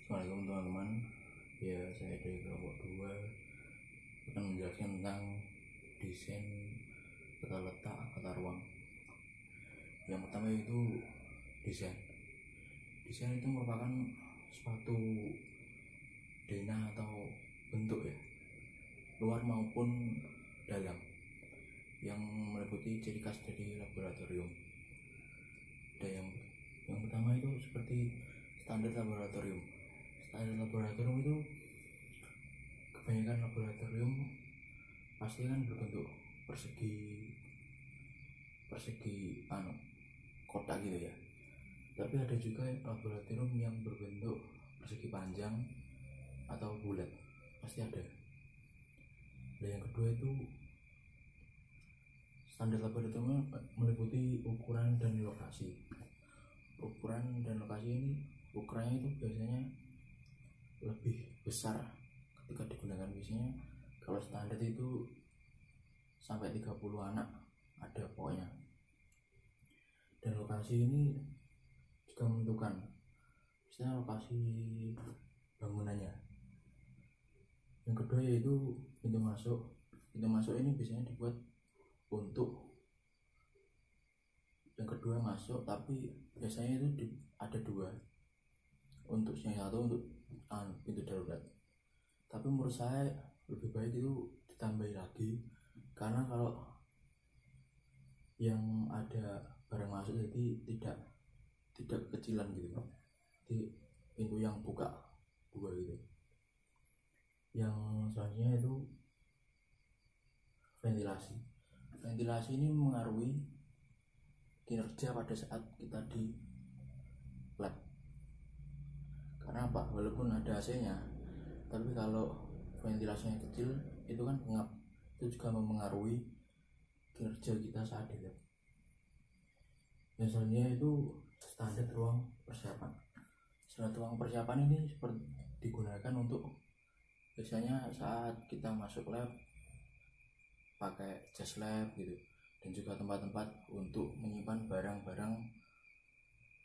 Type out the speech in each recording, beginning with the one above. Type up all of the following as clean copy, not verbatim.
Assalamualaikum teman-teman. Ya, saya dari kelompok 2 akan menjelaskan tentang desain tata letak tata ruang. Yang pertama itu desain. Desain itu merupakan suatu denah atau bentuk ya, luar maupun dalam, yang meliputi ciri khas dari laboratorium. Dan yang pertama itu seperti standar laboratorium. Standar laboratorium itu kebanyakan laboratorium pasti kan berbentuk persegi kotak gitu ya. Tapi ada juga laboratorium yang berbentuk persegi panjang atau bulat, pasti ada. Dan yang kedua itu standar laboratorium meliputi ukuran dan lokasi. Ukuran dan lokasi ini ukurannya itu biasanya lebih besar ketika digunakan, biasanya kalau standar itu sampai 30 anak ada pokoknya. Dan lokasi ini juga menentukan misalnya lokasi bangunannya. Yang kedua yaitu pintu masuk. Pintu masuk ini biasanya dibuat untuk yang kedua masuk, tapi biasanya itu ada dua, untuk yang satu untuk pintu darurat. Tapi menurut saya lebih baik itu ditambahi lagi, karena kalau yang ada barang masuk jadi tidak kecilan gitu, di pintu yang buka dua gitu. Yang selanjutnya itu ventilasi. Ventilasi ini mengaruhi kinerja pada saat kita di lab. Karena apa? Walaupun ada AC-nya, tapi kalau ventilasinya kecil itu kan pengap, itu juga mempengaruhi kinerja kita saat di lab. Dan selanjutnya itu standar ruang persiapan. Standar ruang persiapan ini digunakan untuk biasanya saat kita masuk lab pakai jas lab gitu, dan juga tempat-tempat untuk menyimpan barang-barang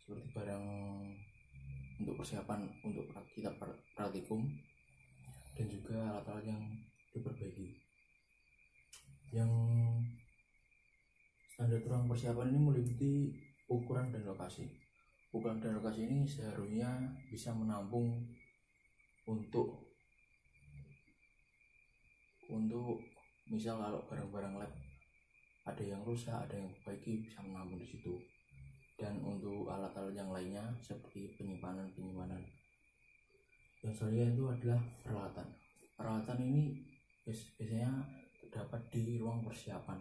seperti barang untuk persiapan untuk kita praktikum, dan juga alat-alat yang diperbaiki. Yang standar ruang persiapan ini meliputi ukuran dan lokasi. Ukuran dan lokasi ini seharusnya bisa menampung untuk misal kalau barang-barang lab ada yang rusak, ada yang perbaiki, bisa menampung di situ. Dan untuk alat-alat yang lainnya seperti penyimpanan. Yang selanjutnya itu adalah peralatan. Peralatan ini biasanya terdapat di ruang persiapan.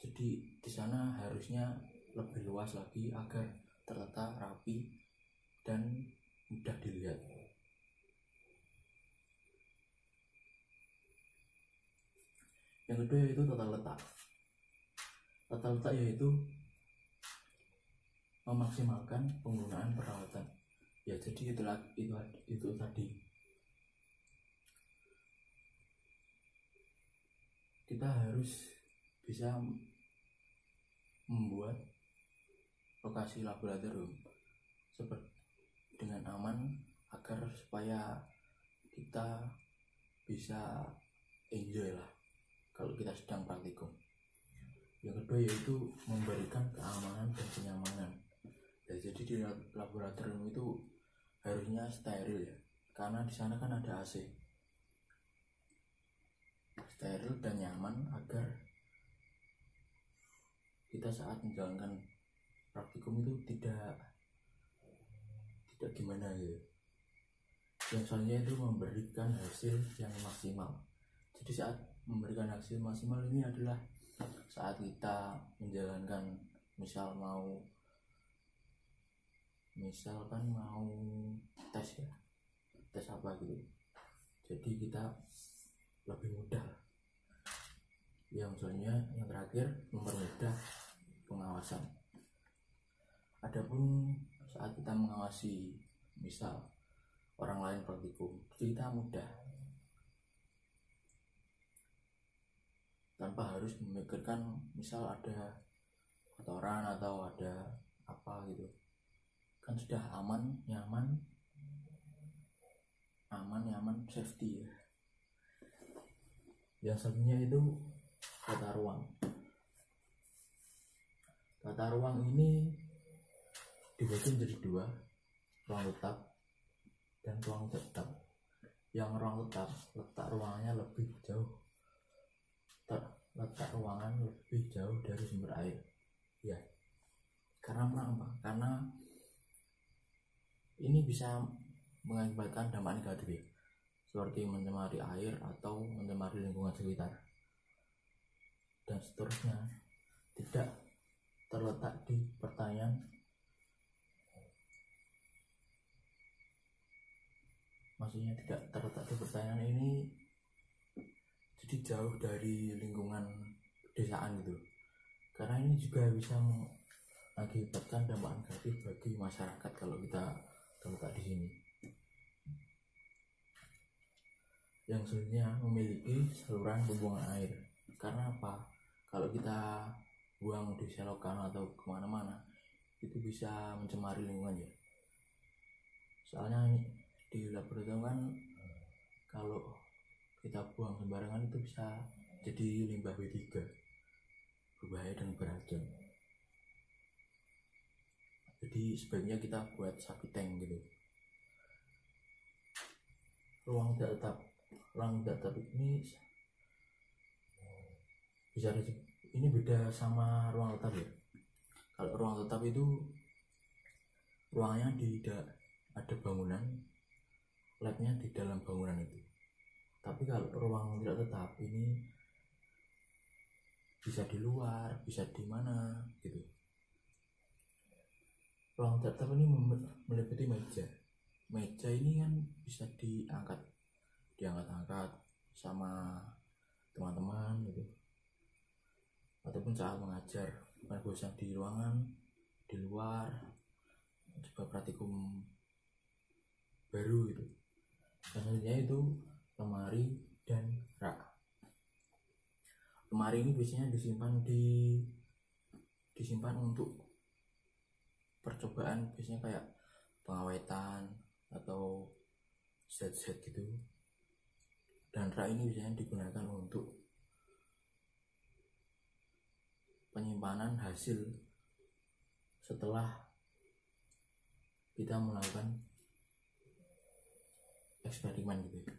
Jadi di sana harusnya lebih luas lagi agar tertata rapi dan mudah dilihat. Yang kedua yaitu tata letak. Tata letak yaitu memaksimalkan penggunaan peralatan. Ya, jadi itu tadi. Kita harus bisa membuat lokasi laboratorium seperti dengan aman, agar supaya kita bisa enjoy lah kalau kita sedang praktikum. Yang kedua yaitu memberikan keamanan dan kenyamanan. Ya, jadi di laboratorium itu harusnya steril ya, karena di sana kan ada AC. Steril dan nyaman agar kita saat menjalankan praktikum itu tidak gimana gitu. Yang selanjutnya itu memberikan hasil yang maksimal. Jadi saat memberikan hasil maksimal ini adalah saat kita menjalankan misalkan mau tes ya, tes apa gitu, jadi kita lebih mudah. Yang selanjutnya, yang terakhir, mempermudah pengawasan. Adapun saat kita mengawasi misal orang lain praktikum, kita mudah tanpa harus memikirkan misal ada kotoran atau ada apa gitu, kan sudah aman, nyaman, safety ya. Yang selanjutnya itu tata ruang. Tata ruang ini dibagi menjadi dua, ruang tetap dan ruang tidak tetap. Yang ruang tetap, letak ruangannya lebih jauh, letak ruangan lebih jauh dari sumber air ya. Karena apa? Karena ini bisa mengakibatkan dampak negatif ya, seperti mencemari air atau mencemari lingkungan sekitar dan seterusnya. Tidak terletak di pertanian, maksudnya tidak terletak di pertanian ini, jadi jauh dari lingkungan pedesaan gitu. Karena ini juga bisa mengakibatkan dampak negatif bagi masyarakat kalau kita terletak di sini. Yang selanjutnya memiliki saluran pembuangan air. Karena apa? Kalau kita buang di selokan atau kemana-mana, itu bisa mencemari lingkungan ya. Soalnya di laboratorium kan kalau kita buang sembarangan itu bisa jadi limbah B3, berbahaya dan beracun. Jadi sebaiknya kita buat sapi tank gitu. Ruang tidak tetap ini bisa ini beda sama ruang tetap ya. Kalau ruang tetap itu ruangnya ada bangunan, labnya di dalam bangunan itu. Tapi kalau ruang tidak tetap ini bisa di luar, bisa di mana gitu. Ruang tidak tetap ini meliputi meja ini kan bisa diangkat sama teman-teman gitu, ataupun saat mengajar, bukan bosan di ruangan, di luar coba praktikum baru gitu. Selanjutnya itu lemari dan rak. Lemari ini biasanya disimpan untuk percobaan, biasanya kayak pengawetan atau zat-zat gitu. Dan rak ini biasanya digunakan untuk penyimpanan hasil setelah kita melakukan eksperimen gitu ya.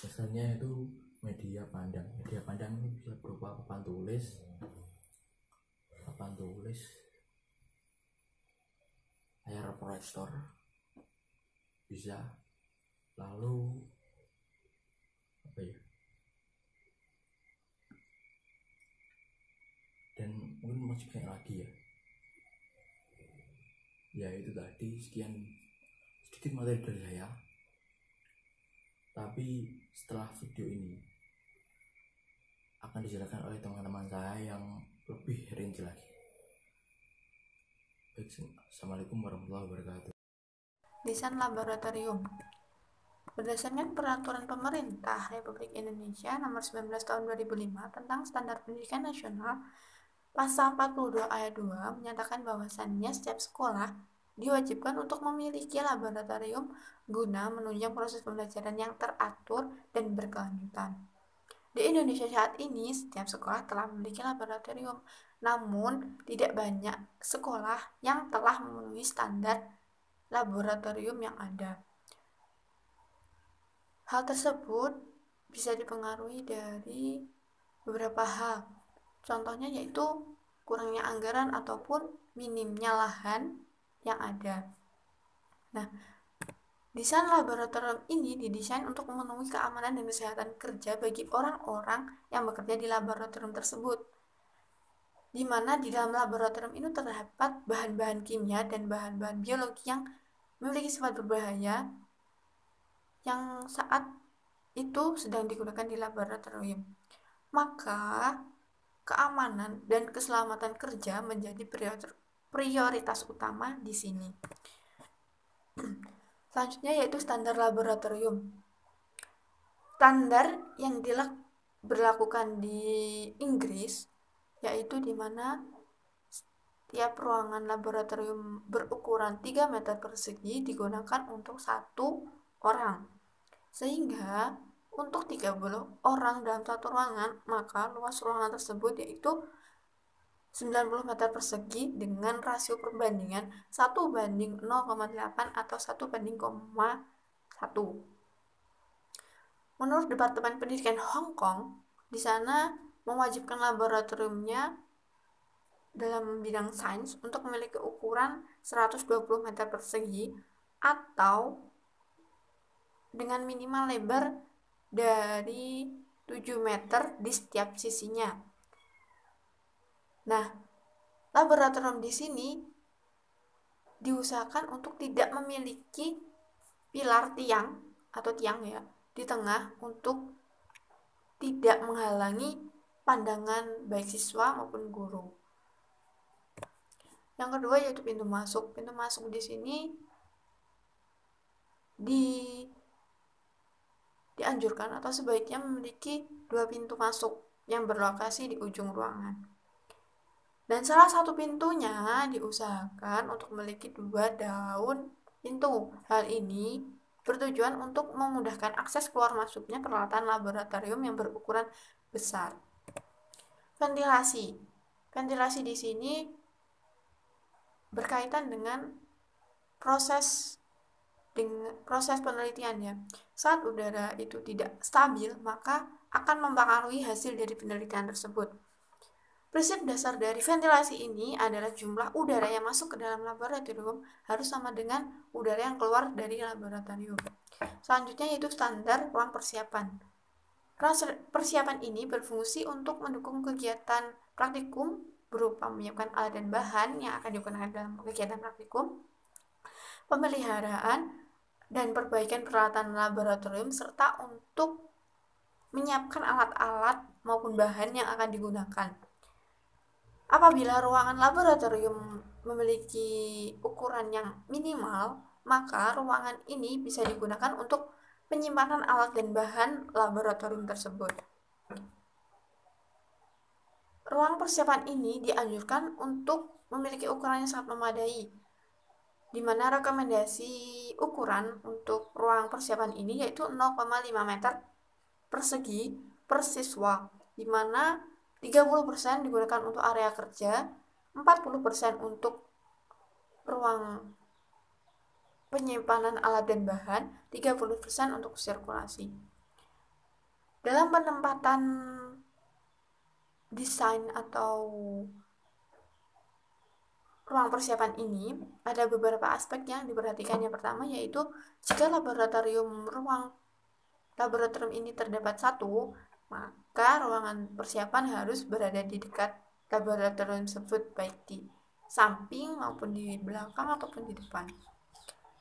Misalnya itu media pandang ini bisa berupa papan tulis, layar proyektor bisa, lalu apa ya, dan mungkin masih banyak lagi ya. Itu tadi sekian sedikit materi dari saya. Tapi setelah video ini akan dijelaskan oleh teman-teman saya yang lebih rinci lagi. Baik, assalamualaikum warahmatullahi wabarakatuh. Desain laboratorium. Berdasarkan Peraturan Pemerintah Republik Indonesia Nomor 19 Tahun 2005 tentang Standar Pendidikan Nasional, Pasal 42 Ayat 2 menyatakan bahwasannya setiap sekolah diwajibkan untuk memiliki laboratorium guna menunjang proses pembelajaran yang teratur dan berkelanjutan. Di Indonesia saat ini, setiap sekolah telah memiliki laboratorium, namun tidak banyak sekolah yang telah memenuhi standar laboratorium yang ada. Hal tersebut bisa dipengaruhi dari beberapa hal. Contohnya yaitu kurangnya anggaran ataupun minimnya lahan yang ada. Nah, desain laboratorium ini didesain untuk memenuhi keamanan dan kesehatan kerja bagi orang-orang yang bekerja di laboratorium tersebut, di mana di dalam laboratorium itu terdapat bahan-bahan kimia dan bahan-bahan biologi yang memiliki sifat berbahaya yang saat itu sedang digunakan di laboratorium. Maka keamanan dan keselamatan kerja menjadi prioritas utama di sini. Selanjutnya yaitu standar laboratorium. Standar yang berlakukan di Inggris yaitu di mana setiap ruangan laboratorium berukuran 3 meter persegi digunakan untuk 1 orang. Sehingga untuk 30 orang dalam satu ruangan, maka luas ruangan tersebut yaitu 90 meter persegi dengan rasio perbandingan 1:0,8 atau 1:1. Menurut Departemen Pendidikan Hong Kong, di sana mewajibkan laboratoriumnya dalam bidang sains untuk memiliki ukuran 120 meter persegi atau dengan minimal lebar dari 7 meter di setiap sisinya. Nah, laboratorium di sini diusahakan untuk tidak memiliki pilar tiang atau tiang ya di tengah untuk tidak menghalangi pandangan baik siswa maupun guru. Yang kedua yaitu pintu masuk. Pintu masuk di sini dianjurkan atau sebaiknya memiliki 2 pintu masuk yang berlokasi di ujung ruangan. Dan salah satu pintunya diusahakan untuk memiliki 2 daun pintu. Hal ini bertujuan untuk memudahkan akses keluar masuknya peralatan laboratorium yang berukuran besar. Ventilasi. Ventilasi di sini berkaitan dengan proses penelitiannya. Saat udara itu tidak stabil, maka akan mempengaruhi hasil dari penelitian tersebut. Prinsip dasar dari ventilasi ini adalah jumlah udara yang masuk ke dalam laboratorium harus sama dengan udara yang keluar dari laboratorium. Selanjutnya yaitu standar ruang persiapan. Ruang persiapan ini berfungsi untuk mendukung kegiatan praktikum berupa menyiapkan alat dan bahan yang akan digunakan dalam kegiatan praktikum, pemeliharaan dan perbaikan peralatan laboratorium, serta untuk menyiapkan alat-alat maupun bahan yang akan digunakan. Apabila ruangan laboratorium memiliki ukuran yang minimal, maka ruangan ini bisa digunakan untuk penyimpanan alat dan bahan laboratorium tersebut. Ruang persiapan ini dianjurkan untuk memiliki ukuran yang sangat memadai, di mana rekomendasi ukuran untuk ruang persiapan ini yaitu 0,5 meter persegi per siswa, di mana 30% digunakan untuk area kerja, 40% untuk ruang penyimpanan alat dan bahan, 30% untuk sirkulasi. Dalam penempatan desain atau ruang persiapan ini ada beberapa aspek yang diperhatikan. Yang pertama yaitu jika ruang laboratorium ini terdapat satu, maka ruangan persiapan harus berada di dekat laboratorium tersebut, baik di samping maupun di belakang ataupun di depan.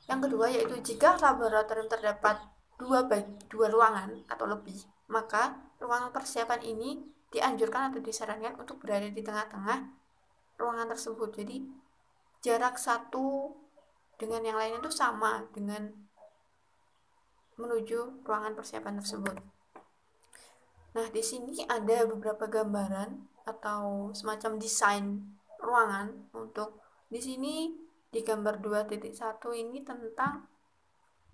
Yang kedua yaitu jika laboratorium terdapat dua ruangan atau lebih, maka ruang persiapan ini dianjurkan atau disarankan untuk berada di tengah-tengah ruangan tersebut. Jadi jarak satu dengan yang lainnya itu sama dengan menuju ruangan persiapan tersebut. Nah, di sini ada beberapa gambaran atau semacam desain ruangan. Untuk di sini di gambar 2.1 ini tentang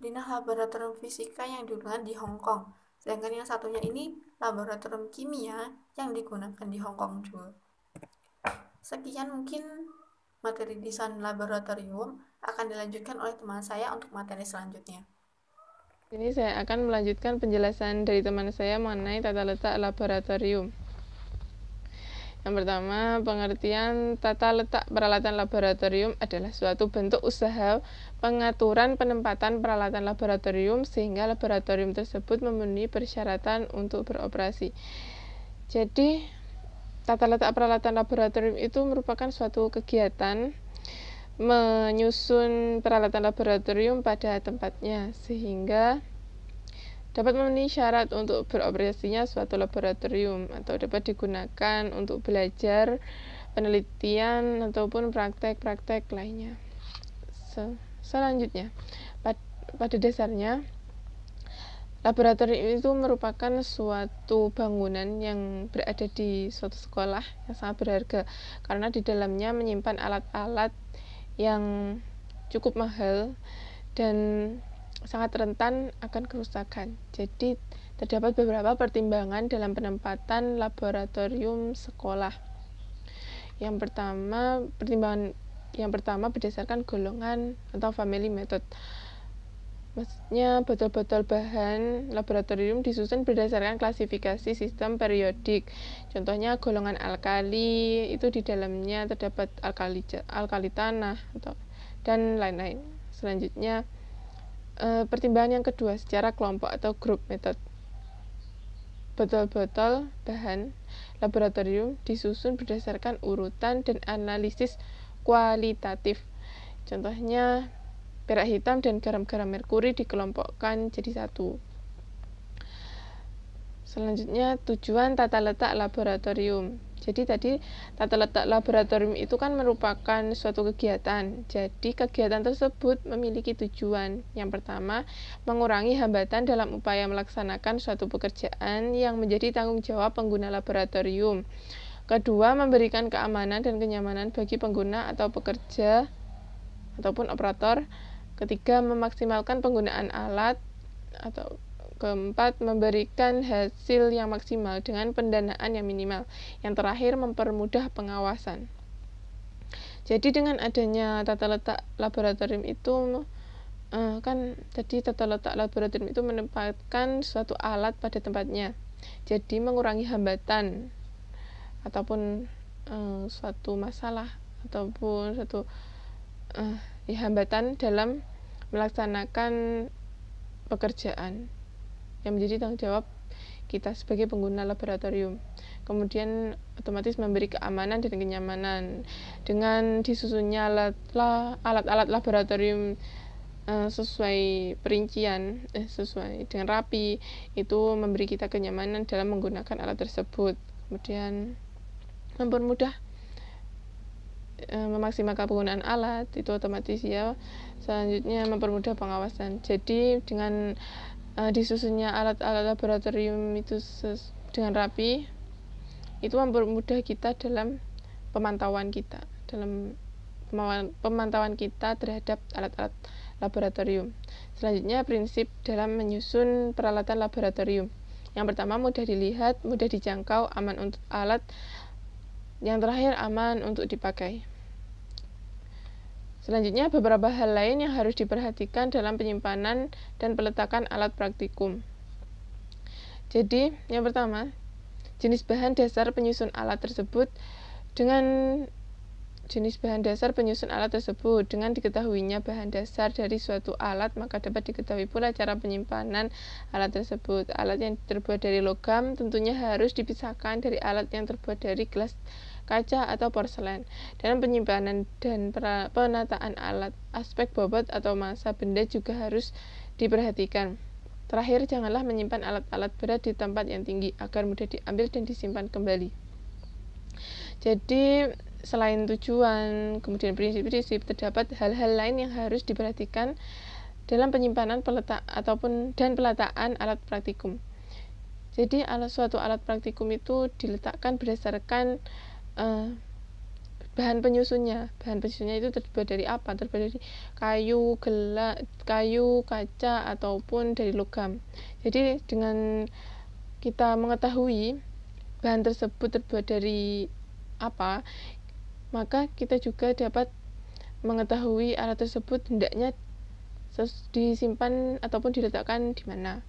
Dinas Laboratorium Fisika yang digunakan di Hong Kong. Sedangkan yang satunya ini laboratorium kimia yang digunakan di Hong Kong juga. Sekian mungkin materi desain laboratorium, akan dilanjutkan oleh teman saya untuk materi selanjutnya. Ini saya akan melanjutkan penjelasan dari teman saya mengenai tata letak laboratorium. Yang pertama, pengertian tata letak peralatan laboratorium adalah suatu bentuk usaha pengaturan penempatan peralatan laboratorium sehingga laboratorium tersebut memenuhi persyaratan untuk beroperasi. Jadi, tata letak peralatan laboratorium itu merupakan suatu kegiatan menyusun peralatan laboratorium pada tempatnya sehingga dapat memenuhi syarat untuk beroperasinya suatu laboratorium atau dapat digunakan untuk belajar, penelitian ataupun praktek-praktek lainnya. Selanjutnya, pada dasarnya laboratorium itu merupakan suatu bangunan yang berada di suatu sekolah yang sangat berharga karena di dalamnya menyimpan alat-alat yang cukup mahal dan sangat rentan akan kerusakan. Jadi terdapat beberapa pertimbangan dalam penempatan laboratorium sekolah. Pertimbangan yang pertama berdasarkan golongan atau family method. Maksudnya botol-botol bahan laboratorium disusun berdasarkan klasifikasi sistem periodik. Contohnya golongan alkali, itu di dalamnya terdapat alkali tanah dan lain-lain. Selanjutnya pertimbangan yang kedua secara kelompok atau group method. Botol-botol bahan laboratorium disusun berdasarkan urutan dan analisis kualitatif. Contohnya perak hitam dan garam-garam merkuri dikelompokkan jadi satu. Selanjutnya tujuan tata letak laboratorium. Jadi tadi tata letak laboratorium itu kan merupakan suatu kegiatan. Jadi kegiatan tersebut memiliki tujuan. Yang pertama, mengurangi hambatan dalam upaya melaksanakan suatu pekerjaan yang menjadi tanggung jawab pengguna laboratorium. Kedua, memberikan keamanan dan kenyamanan bagi pengguna atau pekerja ataupun operator. Ketiga, memaksimalkan penggunaan alat. Atau keempat, memberikan hasil yang maksimal dengan pendanaan yang minimal. Yang terakhir, mempermudah pengawasan. Jadi dengan adanya tata letak laboratorium itu kan tadi tata letak laboratorium itu menempatkan suatu alat pada tempatnya. Jadi mengurangi hambatan ataupun suatu masalah ataupun suatu hambatan dalam melaksanakan pekerjaan yang menjadi tanggung jawab kita sebagai pengguna laboratorium. Kemudian otomatis memberi keamanan dan kenyamanan dengan disusunnya alat-alat laboratorium sesuai perincian, sesuai dengan rapi, itu memberi kita kenyamanan dalam menggunakan alat tersebut. Kemudian mempermudah memaksimalkan penggunaan alat, itu otomatis ya. Selanjutnya mempermudah pengawasan. Jadi dengan disusunnya alat-alat laboratorium itu dengan rapi, itu mempermudah kita dalam pemantauan kita terhadap alat-alat laboratorium. Selanjutnya prinsip dalam menyusun peralatan laboratorium. Yang pertama, mudah dilihat, mudah dijangkau, aman untuk alat. Yang terakhir, aman untuk dipakai. Selanjutnya, beberapa hal lain yang harus diperhatikan dalam penyimpanan dan peletakan alat praktikum. Jadi, yang pertama, jenis bahan dasar penyusun alat tersebut. Dengan diketahuinya bahan dasar dari suatu alat, maka dapat diketahui pula cara penyimpanan alat tersebut. Alat yang terbuat dari logam tentunya harus dipisahkan dari alat yang terbuat dari gelas, kaca, atau porselen. Dalam penyimpanan dan penataan alat, aspek bobot atau massa benda juga harus diperhatikan. Terakhir, janganlah menyimpan alat-alat berat di tempat yang tinggi agar mudah diambil dan disimpan kembali. Jadi, selain tujuan, kemudian prinsip-prinsip, terdapat hal-hal lain yang harus diperhatikan dalam penyimpanan dan peletaan alat praktikum. Jadi, suatu alat praktikum itu diletakkan berdasarkan bahan penyusunnya. Bahan penyusunnya itu terbuat dari apa? Terbuat dari kayu, kaca, ataupun dari logam. Jadi dengan kita mengetahui bahan tersebut terbuat dari apa, maka kita juga dapat mengetahui alat tersebut hendaknya disimpan ataupun diletakkan di mana.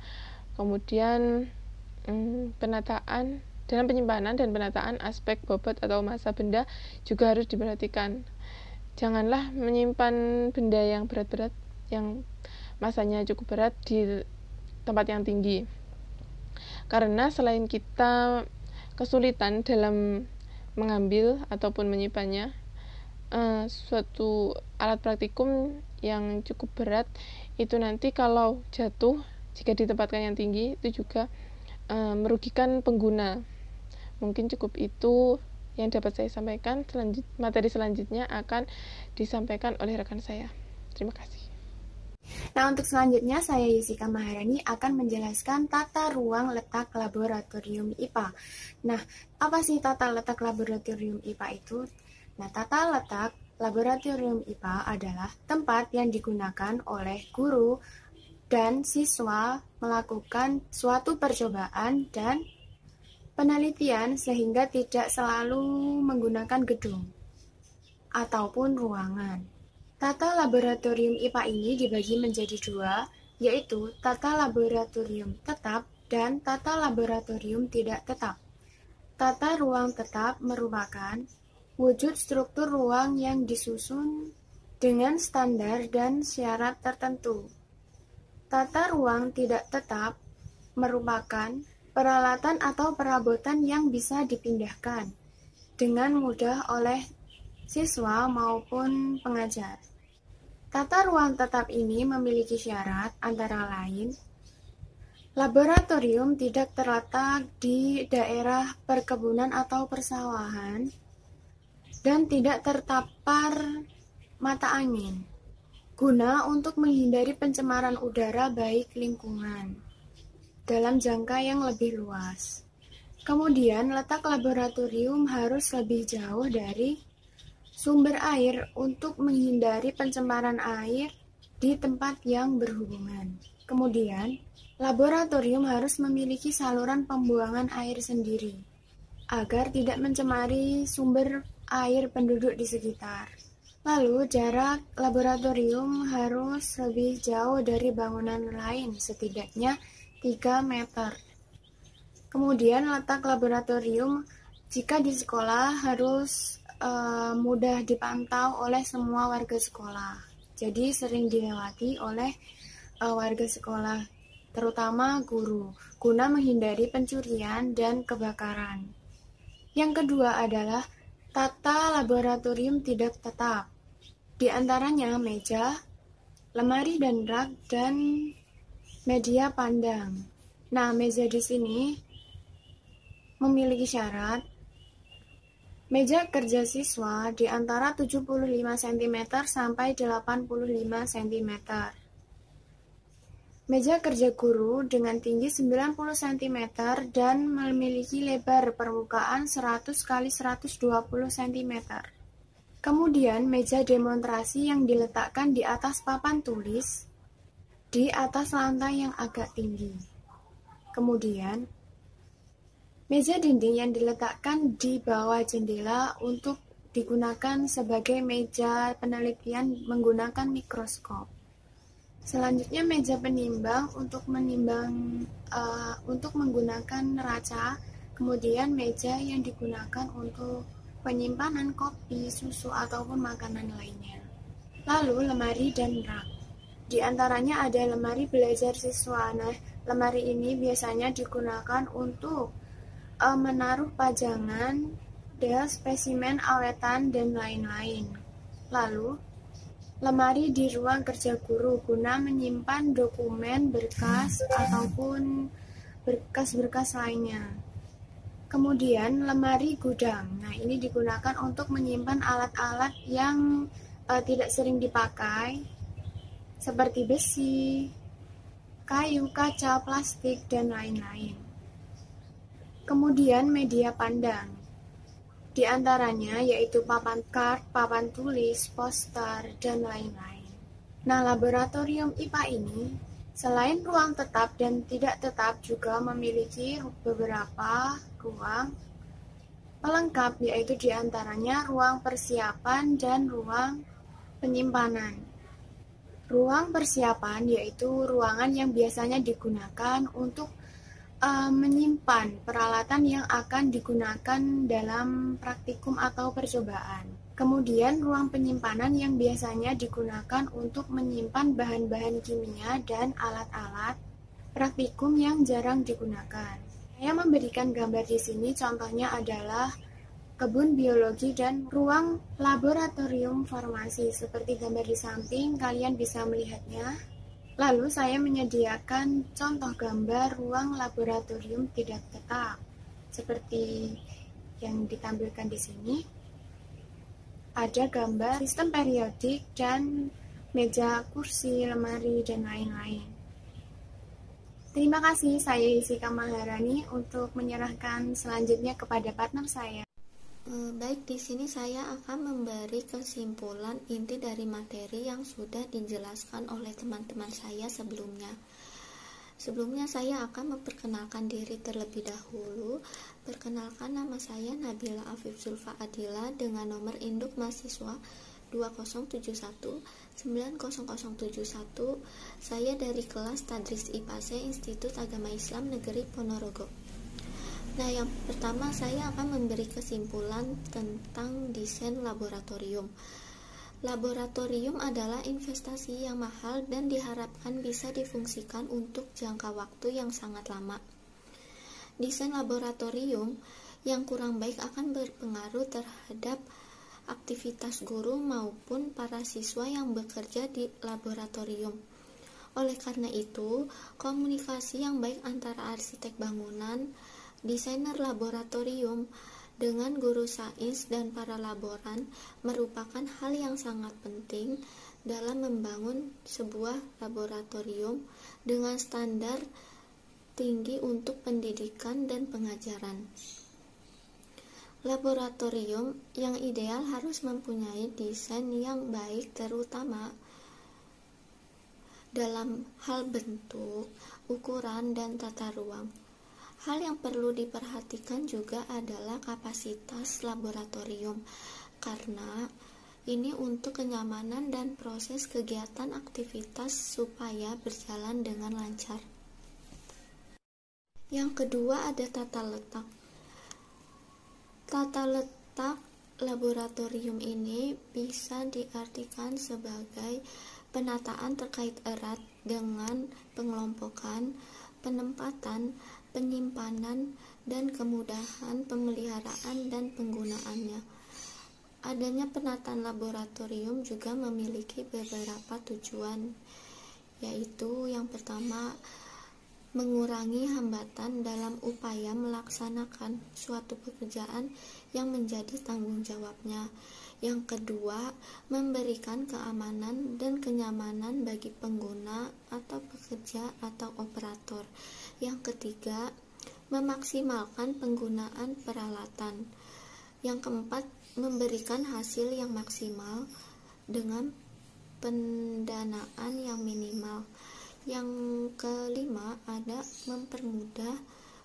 Kemudian dalam penyimpanan dan penataan aspek bobot atau massa benda juga harus diperhatikan. Janganlah menyimpan benda yang berat-berat, yang massanya cukup berat di tempat yang tinggi. Karena selain kita kesulitan dalam mengambil ataupun menyimpannya, suatu alat praktikum yang cukup berat itu nanti kalau jatuh jika ditempatkan yang tinggi itu juga merugikan pengguna. Mungkin cukup itu yang dapat saya sampaikan. Materi selanjutnya akan disampaikan oleh rekan saya. Terima kasih. Nah, untuk selanjutnya saya Yusika Maharani akan menjelaskan tata ruang letak laboratorium IPA. Nah, apa sih tata letak laboratorium IPA itu? Nah, tata letak laboratorium IPA adalah tempat yang digunakan oleh guru dan siswa melakukan suatu percobaan dan penelitian sehingga tidak selalu menggunakan gedung ataupun ruangan. Tata laboratorium IPA ini dibagi menjadi dua, yaitu tata laboratorium tetap dan tata laboratorium tidak tetap. Tata ruang tetap merupakan wujud struktur ruang yang disusun dengan standar dan syarat tertentu. Tata ruang tidak tetap merupakan peralatan atau perabotan yang bisa dipindahkan dengan mudah oleh siswa maupun pengajar. Tata ruang tetap ini memiliki syarat antara lain, laboratorium tidak terletak di daerah perkebunan atau persawahan dan tidak terpapar mata angin, guna untuk menghindari pencemaran udara baik lingkungan dalam jangka yang lebih luas. Kemudian, letak laboratorium harus lebih jauh dari sumber air untuk menghindari pencemaran air di tempat yang berhubungan. Kemudian, laboratorium harus memiliki saluran pembuangan air sendiri agar tidak mencemari sumber air penduduk di sekitar. Lalu, jarak laboratorium harus lebih jauh dari bangunan lain, setidaknya 3 meter. Kemudian, letak laboratorium jika di sekolah harus mudah dipantau oleh semua warga sekolah. Jadi sering dilewati oleh warga sekolah, terutama guru, guna menghindari pencurian dan kebakaran. Yang kedua adalah tata laboratorium tidak tetap. Di antaranya meja, lemari dan rak, dan media pandang. Nah, meja di sini memiliki syarat meja kerja siswa di antara 75 cm sampai 85 cm. Meja kerja guru dengan tinggi 90 cm dan memiliki lebar permukaan 100 x 120 cm. Kemudian meja demonstrasi yang diletakkan di atas papan tulis di atas lantai yang agak tinggi. Kemudian meja dinding yang diletakkan di bawah jendela untuk digunakan sebagai meja penelitian menggunakan mikroskop. Selanjutnya meja penimbang untuk menimbang untuk menggunakan neraca. Kemudian meja yang digunakan untuk penyimpanan kopi, susu ataupun makanan lainnya. Lalu lemari dan rak. Di antaranya ada lemari belajar siswa. Nah, lemari ini biasanya digunakan untuk menaruh pajangan, spesimen awetan, dan lain-lain. Lalu, lemari di ruang kerja guru guna menyimpan dokumen, berkas, ataupun berkas-berkas lainnya. Kemudian, lemari gudang. Nah, ini digunakan untuk menyimpan alat-alat yang tidak sering dipakai, seperti besi, kayu, kaca, plastik, dan lain-lain. Kemudian media pandang, di antaranya yaitu papan kart, papan tulis, poster, dan lain-lain. Nah, laboratorium IPA ini selain ruang tetap dan tidak tetap juga memiliki beberapa ruang pelengkap, yaitu di antaranya ruang persiapan dan ruang penyimpanan. Ruang persiapan yaitu ruangan yang biasanya digunakan untuk menyimpan peralatan yang akan digunakan dalam praktikum atau percobaan. Kemudian ruang penyimpanan yang biasanya digunakan untuk menyimpan bahan-bahan kimia dan alat-alat praktikum yang jarang digunakan. Saya memberikan gambar di sini, contohnya adalah kebun biologi dan ruang laboratorium farmasi. Seperti gambar di samping, kalian bisa melihatnya. Lalu saya menyediakan contoh gambar ruang laboratorium tidak tetap, seperti yang ditampilkan di sini. Ada gambar sistem periodik dan meja, kursi, lemari, dan lain-lain. Terima kasih, saya Jessica Maharani untuk menyerahkan selanjutnya kepada partner saya. Baik, di sini saya akan memberi kesimpulan inti dari materi yang sudah dijelaskan oleh teman-teman saya sebelumnya. Sebelumnya saya akan memperkenalkan diri terlebih dahulu. Perkenalkan, nama saya Nabila Afif Zulfa Adila dengan nomor induk mahasiswa 20719071. Saya dari kelas Tadris IPA C Institut Agama Islam Negeri Ponorogo. Nah, yang pertama saya akan memberi kesimpulan tentang desain laboratorium. Laboratorium adalah investasi yang mahal dan diharapkan bisa difungsikan untuk jangka waktu yang sangat lama. Desain laboratorium yang kurang baik akan berpengaruh terhadap aktivitas guru maupun para siswa yang bekerja di laboratorium. Oleh karena itu, komunikasi yang baik antara arsitek bangunan, desainer laboratorium, dengan guru sains dan para laboran merupakan hal yang sangat penting dalam membangun sebuah laboratorium dengan standar tinggi untuk pendidikan dan pengajaran. Laboratorium yang ideal harus mempunyai desain yang baik, terutama dalam hal bentuk, ukuran, dan tata ruang. Hal yang perlu diperhatikan juga adalah kapasitas laboratorium, karena ini untuk kenyamanan dan proses kegiatan aktivitas supaya berjalan dengan lancar. Yang kedua ada tata letak. Tata letak laboratorium ini bisa diartikan sebagai penataan terkait erat dengan pengelompokan, penempatan, penyimpanan, dan kemudahan pemeliharaan dan penggunaannya. Adanya penataan laboratorium juga memiliki beberapa tujuan, yaitu yang pertama, mengurangi hambatan dalam upaya melaksanakan suatu pekerjaan yang menjadi tanggung jawabnya. Yang kedua, memberikan keamanan dan kenyamanan bagi pengguna atau pekerja atau operator. Yang ketiga, memaksimalkan penggunaan peralatan. Yang keempat, memberikan hasil yang maksimal dengan pendanaan yang minimal. Yang kelima, ada mempermudah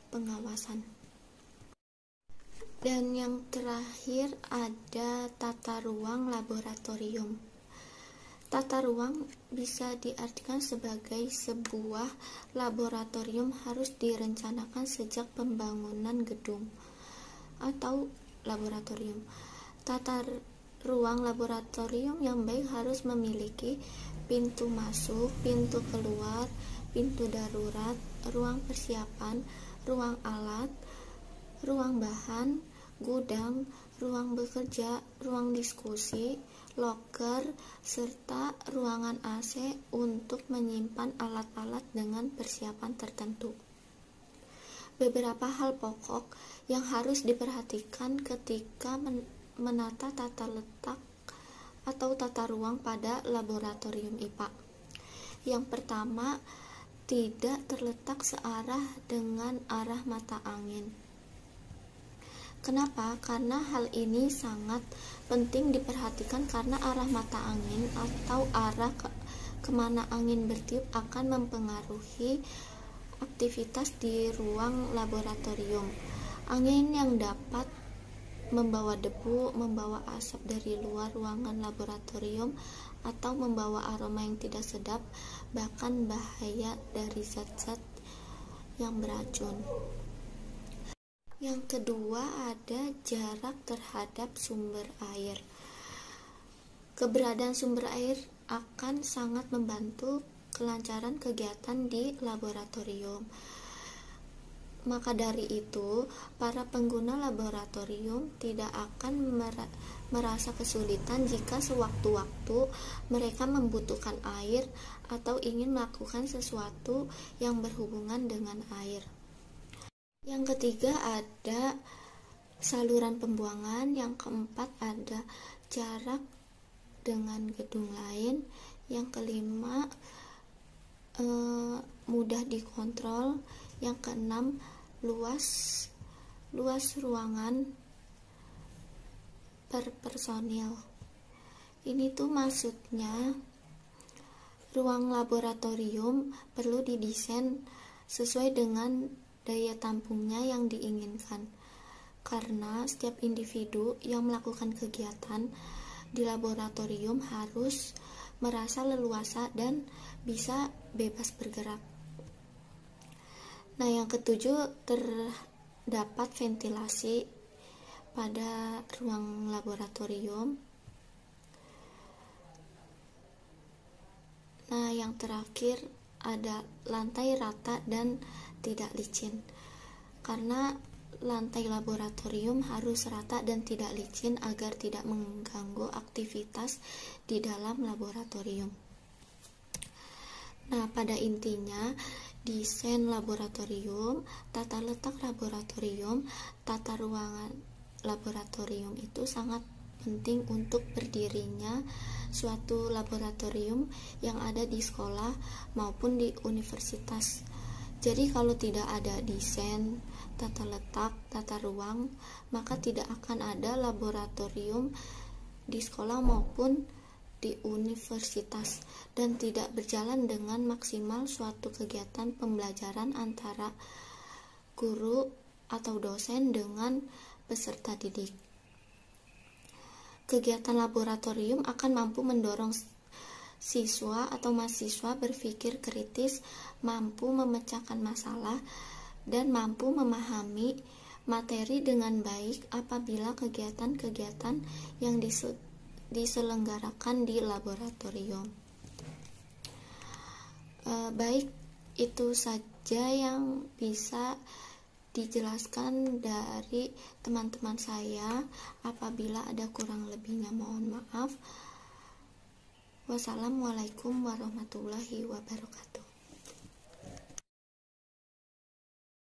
pengawasan. Dan yang terakhir ada tata ruang laboratorium. Tata ruang bisa diartikan sebagai sebuah laboratorium harus direncanakan sejak pembangunan gedung atau laboratorium. Tata ruang laboratorium yang baik harus memiliki pintu masuk, pintu keluar, pintu darurat, ruang persiapan, ruang alat, ruang bahan, gudang, ruang bekerja, ruang diskusi, loker, serta ruangan AC untuk menyimpan alat-alat dengan persiapan tertentu. Beberapa hal pokok yang harus diperhatikan ketika menata tata letak atau tata ruang pada laboratorium IPA. Yang pertama, tidak terletak searah dengan arah mata angin. Kenapa? Karena hal ini sangat penting diperhatikan karena arah mata angin atau arah kemana angin bertiup akan mempengaruhi aktivitas di ruang laboratorium. Angin yang dapat membawa debu, membawa asap dari luar ruangan laboratorium, atau membawa aroma yang tidak sedap, bahkan bahaya dari zat-zat yang beracun. Yang kedua ada jarak terhadap sumber air. Keberadaan sumber air akan sangat membantu kelancaran kegiatan di laboratorium. Maka dari itu, para pengguna laboratorium tidak akan merasa kesulitan jika sewaktu-waktu mereka membutuhkan air atau ingin melakukan sesuatu yang berhubungan dengan air. Yang ketiga ada saluran pembuangan. Yang keempat ada jarak dengan gedung lain. Yang kelima mudah dikontrol. Yang keenam luas ruangan. per personil. Ini tuh maksudnya ruang laboratorium perlu didesain sesuai dengan daya tampungnya yang diinginkan, karena setiap individu yang melakukan kegiatan di laboratorium harus merasa leluasa dan bisa bebas bergerak. Nah, yang ketujuh, terdapat ventilasi pada ruang laboratorium. Nah, yang terakhir ada lantai rata dan tidak licin. Karena lantai laboratorium harus rata dan tidak licin agar tidak mengganggu aktivitas di dalam laboratorium. Nah, pada intinya, desain laboratorium, tata letak laboratorium, tata ruangan laboratorium itu sangat penting untuk berdirinya suatu laboratorium yang ada di sekolah maupun di universitas. Jadi kalau tidak ada desain, tata letak, tata ruang, maka tidak akan ada laboratorium di sekolah maupun di universitas, dan tidak berjalan dengan maksimal suatu kegiatan pembelajaran antara guru atau dosen dengan peserta didik. Kegiatan laboratorium akan mampu mendorong siswa atau mahasiswa berpikir kritis, mampu memecahkan masalah, dan mampu memahami materi dengan baik apabila kegiatan-kegiatan yang diselenggarakan di laboratorium. Baik, itu saja yang bisa dijelaskan dari teman-teman saya. Apabila ada kurang lebihnya mohon maaf. Wassalamualaikum warahmatullahi wabarakatuh.